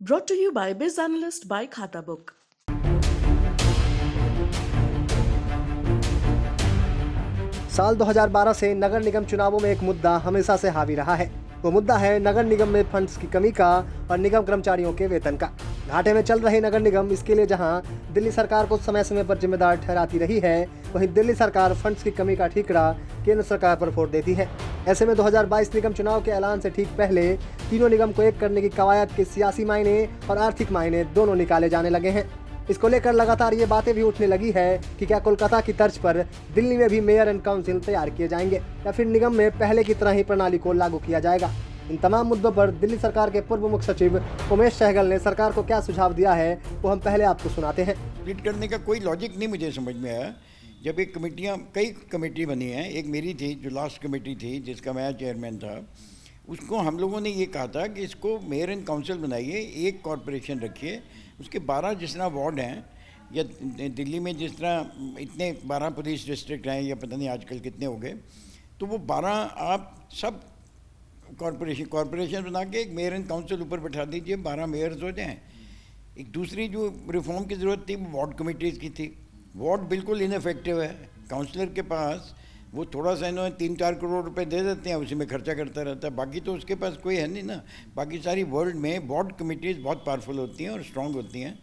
Brought to you by Biz Analyst by Khata Book. साल 2012 से नगर निगम चुनावों में एक मुद्दा हमेशा से हावी रहा है। वो मुद्दा है नगर निगम में फंड्स की कमी का और निगम कर्मचारियों के वेतन का। घाटे में चल रही नगर निगम इसके लिए जहां दिल्ली सरकार को समय समय पर जिम्मेदार ठहराती रही है, वहीं दिल्ली सरकार फंड्स की कमी का ठीकरा केंद्र सरकार पर फोड़ देती है। ऐसे में 2022 निगम चुनाव के ऐलान से ठीक पहले तीनों निगम को एक करने की कवायद के सियासी मायने और आर्थिक मायने दोनों निकाले जाने लगे हैं। इसको लेकर लगातार ये बातें भी उठने लगी है कि क्या कोलकाता की तर्ज पर दिल्ली में भी मेयर एंड काउंसिल तैयार किए जाएंगे या फिर निगम में पहले की तरह ही प्रणाली को लागू किया जाएगा। इन तमाम मुद्दों पर दिल्ली सरकार के पूर्व मुख्य सचिव उमेश सहगल ने सरकार को क्या सुझाव दिया है वो हम पहले आपको सुनाते हैं। स्प्लिट करने का कोई लॉजिक नहीं मुझे समझ में आया। जब एक कई कमेटी बनी है, एक मेरी थी जो लास्ट कमेटी थी जिसका मैं चेयरमैन था, उसको हम लोगों ने ये कहा था कि इसको मेयर एंड काउंसिल बनाइए, एक कॉरपोरेशन रखिए, उसके 12 जिस तरह वार्ड हैं या दिल्ली में जिस तरह इतने 12 पुलिस डिस्ट्रिक्ट हैं या पता नहीं आजकल कितने हो गए, तो वो 12 आप सब कॉरपोरेशन बना के एक मेयर एंड काउंसिल ऊपर बैठा दीजिए, 12 मेयर्स हो जाएँ। एक दूसरी जो रिफॉर्म की ज़रूरत थी वो वार्ड कमेटीज़ की थी। वार्ड बिल्कुल इनफेक्टिव है। काउंसलर के पास वो थोड़ा सा इन्होंने 3-4 करोड़ रुपए दे देते हैं, उसी में खर्चा करता रहता है, बाकी तो उसके पास कोई है नहीं ना। बाकी सारी वर्ल्ड में वार्ड कमेटीज़ बहुत पावरफुल होती हैं और स्ट्रांग होती हैं।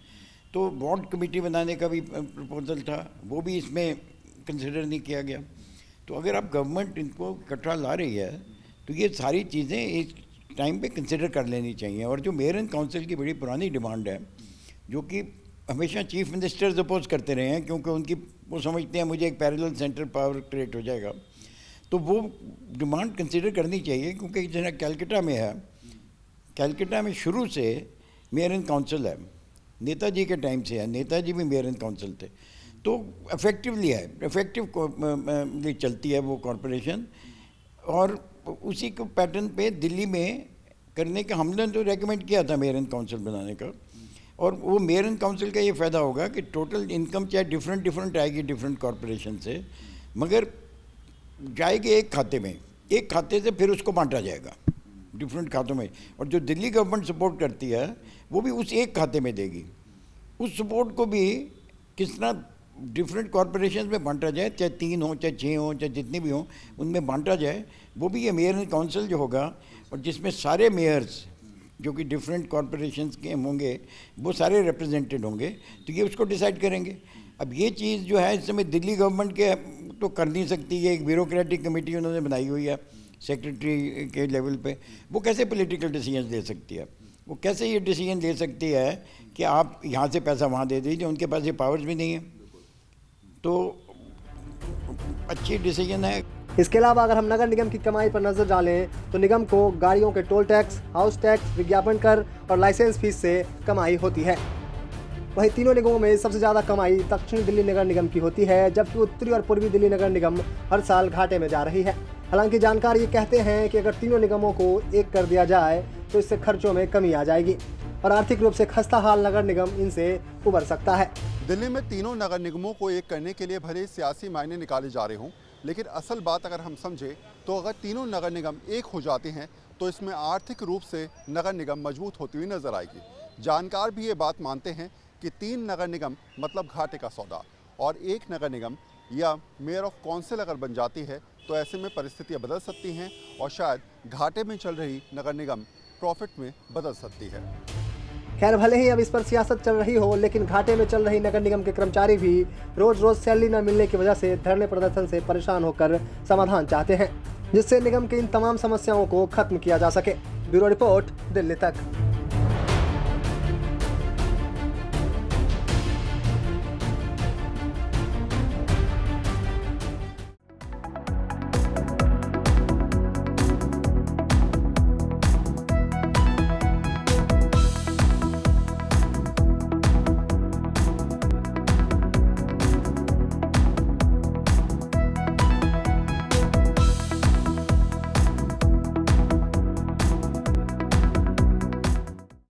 तो वार्ड कमेटी बनाने का भी प्रपोजल था, वो भी इसमें कंसिडर नहीं किया गया। तो अगर आप गवर्नमेंट इनको इकट्ठा ला रही है तो ये सारी चीज़ें इस टाइम पे कंसिडर कर लेनी चाहिए। और जो मेयर एंड काउंसिल की बड़ी पुरानी डिमांड है, जो कि हमेशा चीफ मिनिस्टर्स अपोज करते रहे हैं, क्योंकि वो समझते हैं मुझे एक पैरेलल सेंट्रल पावर क्रिएट हो जाएगा, तो वो डिमांड कंसिडर करनी चाहिए। क्योंकि जैसे कैलकाटा में है, कैलकाटा में शुरू से मेयर एंड काउंसिल है, नेताजी के टाइम से है, नेताजी भी मेयर एंड काउंसिल थे, तो इफेक्टिवली चलती है वो कॉरपोरेशन। और उसी को पैटर्न पे दिल्ली में करने का हमने तो रेकमेंड किया था मेयर एंड काउंसिल बनाने का। और वो मेयर एंड काउंसिल का ये फ़ायदा होगा कि टोटल इनकम चाहे डिफरेंट आएगी डिफरेंट कॉरपोरेशन से, मगर जाएगी एक खाते में, एक खाते से फिर उसको बांटा जाएगा डिफरेंट खातों में। और जो दिल्ली गवर्नमेंट सपोर्ट करती है वो भी उस एक खाते में देगी। उस सपोर्ट को भी किस तरह डिफरेंट कॉरपोरेशन में बांटा जाए, चाहे 3 हो, चाहे 6 हो, चाहे जितनी भी हों, उनमें बांटा जाए, वो भी ये मेयर एंड काउंसिल जो होगा, और जिसमें सारे मेयर्स जो कि डिफरेंट कॉरपोरेशंस के होंगे वो सारे रिप्रेजेंटेड होंगे, तो ये उसको डिसाइड करेंगे। अब ये चीज़ जो है इस समय दिल्ली गवर्नमेंट के तो कर नहीं सकती है, एक ब्यूरोक्रेटिक कमेटी उन्होंने बनाई हुई है सेक्रेटरी के लेवल पे, वो कैसे पॉलिटिकल डिसीजन ले सकती है? वो कैसे ये डिसीजन ले सकती है कि आप यहाँ से पैसा वहाँ दे दीजिए? उनके पास ये पावर्स भी नहीं है, तो अच्छी डिसीजन है। इसके अलावा अगर हम नगर निगम की कमाई पर नजर डालें तो निगम को गाड़ियों के टोल टैक्स, हाउस टैक्स, विज्ञापन कर और लाइसेंस फीस से कमाई होती है। वहीं तीनों निगमों में सबसे ज़्यादा कमाई दक्षिणी दिल्ली नगर निगम की होती है, जबकि उत्तरी और पूर्वी दिल्ली नगर निगम हर साल घाटे में जा रही है। हालांकि जानकार ये कहते हैं कि अगर तीनों निगमों को एक कर दिया जाए तो इससे खर्चों में कमी आ जाएगी और आर्थिक रूप से खस्ता हाल नगर निगम इनसे उबर सकता है। दिल्ली में तीनों नगर निगमों को एक करने के लिए भले सियासी मायने निकाले जा रहे हों, लेकिन असल बात अगर हम समझें तो अगर तीनों नगर निगम एक हो जाते हैं तो इसमें आर्थिक रूप से नगर निगम मजबूत होती हुई नजर आएगी। जानकार भी ये बात मानते हैं कि 3 नगर निगम मतलब घाटे का सौदा, और एक नगर निगम या मेयर ऑफ काउंसिल अगर बन जाती है तो ऐसे में परिस्थितियां बदल सकती हैं और शायद घाटे में चल रही नगर निगम प्रॉफिट में बदल सकती है। खैर, भले ही अब इस पर सियासत चल रही हो, लेकिन घाटे में चल रही नगर निगम के कर्मचारी भी रोज रोज सैलरी न मिलने की वजह से धरने प्रदर्शन से परेशान होकर समाधान चाहते हैं, जिससे निगम की इन तमाम समस्याओं को खत्म किया जा सके। ब्यूरो रिपोर्ट, दिल्ली तक।